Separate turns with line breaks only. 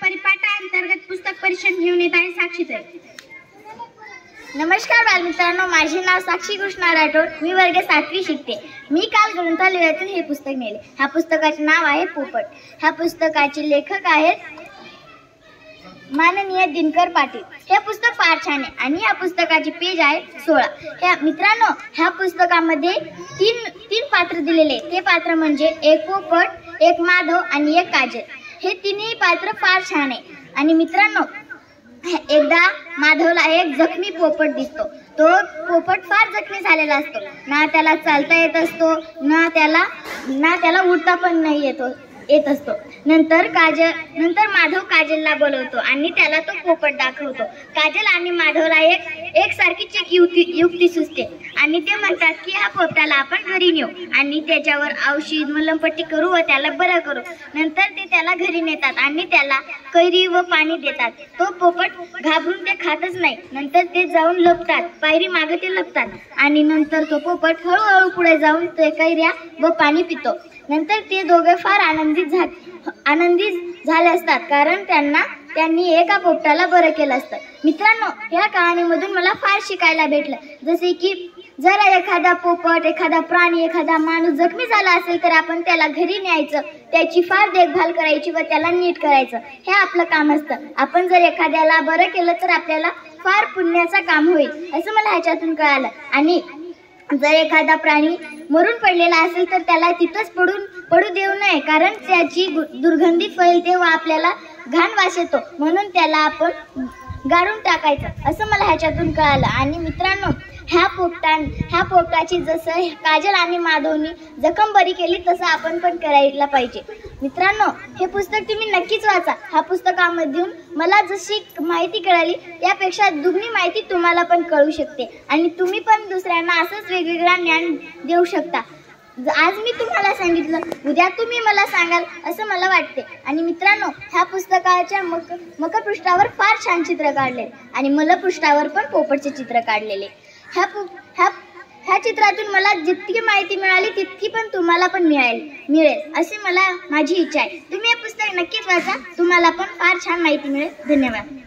परिपाठांतर्गत पुस्तक परिषद घेऊन येत आहे साक्षीताई।
नमस्कार बालमित्रांनो, माझे नाव साक्षी कृष्णा राठोड। मी वर्ग 7वी शिकते। मी काल ग्रंथालयातून हे पुस्तक नेले। ह्या पुस्तकाचे नाव आहे पोपट। ह्या पुस्तकाचे लेखक आहेत माननीय दिनकर पाटील। हे पुस्तक फार छान आहे आणि या पुस्तकाची पेज आहे 16। ह्या मित्रांनो, ह्या पुस्तकामध्ये तीन पात्र दिलेले आहेत। ते पात्र म्हणजे एक पोपट, एक माधव आणि एक काजल। हे तिन्ही पात्र फार छान आहे। आणि मित्रांनो, एकदा माधवला एक जखमी पोपट दिसतो। तो पोपट फार जखमी झालेला असतो। ना त्याला चालता येत असतो, ना त्याला उठता पण नाही येत असतो। नंतर माधव काजलला बोलवतो आणि त्याला तो पोपट दाखवतो। काजल आणि माधवला एक सारखीच युक्ती सुचते आणि ते म्हणतात की ह्या पोपटाला आपण घरी नेऊ आणि त्याच्यावर औषध मलमपट्टी करू व त्याला बरं करू। नंतर ते त्याला घरी नेतात आणि त्याला कैरी व पाणी देतात। तो पोपट घाबरून ते खातच नाही। नंतर ते जाऊन लपतात, पायरी मागे ते लपतात आणि नंतर तो पोपट हळूहळू पुढे जाऊन ते कैऱ्या व पाणी पितो। नंतर ते दोघे फार आनंदी झाले असतात, कारण त्यांनी एका पोपटाला बरं केलं असतं। मित्रांनो, या कहाणीमधून मला फार शिकायला भेटलं, जसे की जर एखादा पोपट, एखादा प्राणी, एखादा माणूस जखमी झाला असेल तर आपण त्याला घरी न्यायचं, त्याची फार देखभाल करायची व त्याला नीट करायचं, हे आपलं काम असतं। आपण जर एखाद्याला बरं केलं तर आपल्याला फार पुण्याचं काम होईल, असं मला ह्याच्यातून कळालं। आणि जर एखादा प्राणी मरून पडलेला असेल तर त्याला तिथंच पडू देऊ नये, कारण त्याची दुर्गंधी फैलते व आपल्याला घाण वास येतो, म्हणून त्याला आपण गाडून टाकायचं, असं मला ह्याच्यातून कळालं। आणि मित्रांनो, ह्या पोपटाची जसं काजल आणि माधवनी जखम बरी केली तसं आपण पण करायला पाहिजे। मित्रांनो, हे पुस्तक तुम्ही नक्कीच वाचा। ह्या पुस्तकामधून मला जशी माहिती कळाली यापेक्षा दुगणी माहिती तुम्हाला पण कळू शकते आणि तुम्ही पण दुसऱ्यांना असंच वेगवेगळं ज्ञान देऊ शकता। आज मी तुम्हाला सांगितलं, उद्या तुम्ही मला सांगाल असं मला वाटते। आणि मित्रांनो, ह्या पुस्तकाच्या मुखपृष्ठावर फार छान चित्र काढले आणि मलपृष्ठावर पण पोपटचे चित्र काढलेले। ह्या चित्रातून मला जितकी माहिती मिळाली तितकी पण तुम्हाला पण मिळेल अशी माझी इच्छा आहे। तुम्ही हे पुस्तक नक्कीच वाचा, तुम्हाला पण फार छान माहिती मिळेल। धन्यवाद।